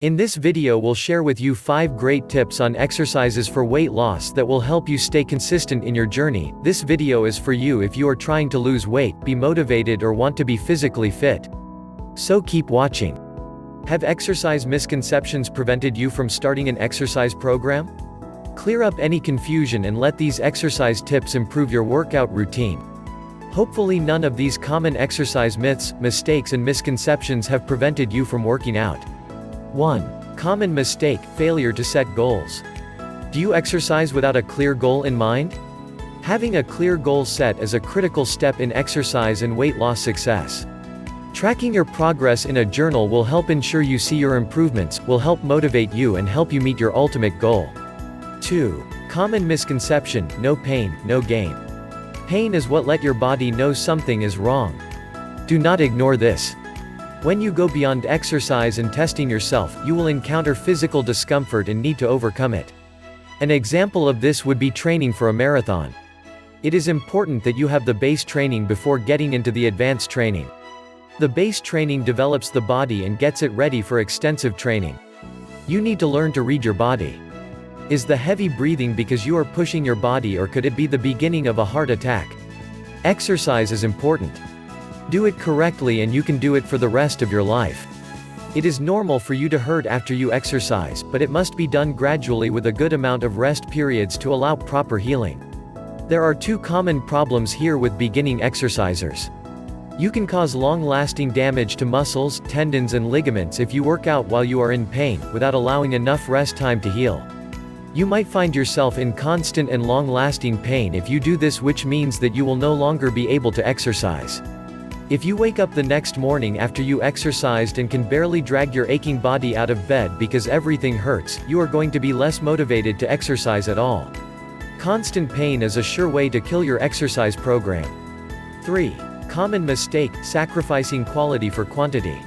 In this video we'll share with you 5 great tips on exercises for weight loss that will help you stay consistent in your journey. This video is for you if you are trying to lose weight, be motivated or want to be physically fit. So keep watching. Have exercise misconceptions prevented you from starting an exercise program? Clear up any confusion and let these exercise tips improve your workout routine. Hopefully none of these common exercise myths, mistakes and misconceptions have prevented you from working out. 1. Common mistake: failure to set goals. Do you exercise without a clear goal in mind? Having a clear goal set is a critical step in exercise and weight loss success. Tracking your progress in a journal will help ensure you see your improvements, will help motivate you and help you meet your ultimate goal. 2. Common misconception: no pain, no gain. Pain is what lets your body know something is wrong. Do not ignore this. When you go beyond exercise and testing yourself, you will encounter physical discomfort and need to overcome it. An example of this would be training for a marathon. It is important that you have the base training before getting into the advanced training. The base training develops the body and gets it ready for extensive training. You need to learn to read your body. Is the heavy breathing because you are pushing your body, or could it be the beginning of a heart attack? Exercise is important. Do it correctly and you can do it for the rest of your life. It is normal for you to hurt after you exercise, but it must be done gradually with a good amount of rest periods to allow proper healing. There are 2 common problems here with beginning exercisers. You can cause long-lasting damage to muscles, tendons and ligaments if you work out while you are in pain, without allowing enough rest time to heal. You might find yourself in constant and long-lasting pain if you do this, which means that you will no longer be able to exercise. If you wake up the next morning after you exercised and can barely drag your aching body out of bed because everything hurts, you are going to be less motivated to exercise at all. Constant pain is a sure way to kill your exercise program. 3. Common mistake: sacrificing quality for quantity.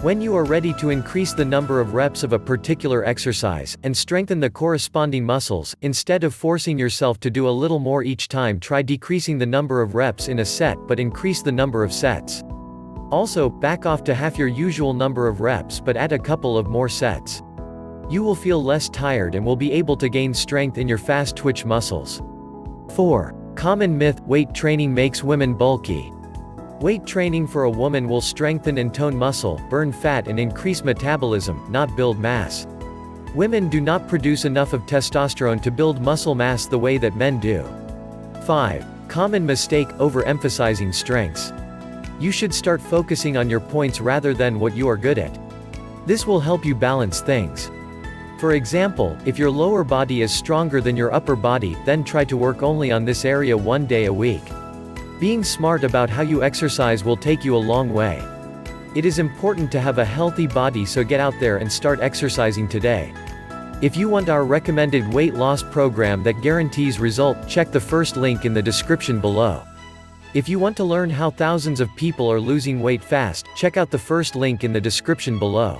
When you are ready to increase the number of reps of a particular exercise, and strengthen the corresponding muscles, instead of forcing yourself to do a little more each time, try decreasing the number of reps in a set but increase the number of sets. Also, back off to half your usual number of reps but add a couple of more sets. You will feel less tired and will be able to gain strength in your fast twitch muscles. 4. Common myth: weight training makes women bulky. Weight training for a woman will strengthen and tone muscle, burn fat and increase metabolism, not build mass. Women do not produce enough of testosterone to build muscle mass the way that men do. 5. Common mistake: overemphasizing strengths. You should start focusing on your points rather than what you are good at. This will help you balance things. For example, if your lower body is stronger than your upper body, then try to work only on this area 1 day a week. Being smart about how you exercise will take you a long way. It is important to have a healthy body, so get out there and start exercising today. If you want our recommended weight loss program that guarantees result, check the first link in the description below. If you want to learn how thousands of people are losing weight fast, check out the first link in the description below.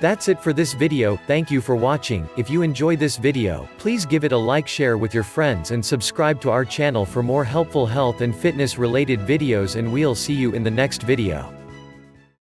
That's it for this video. Thank you for watching. If you enjoy this video, please give it a like, share with your friends and subscribe to our channel for more helpful health and fitness related videos, and we'll see you in the next video.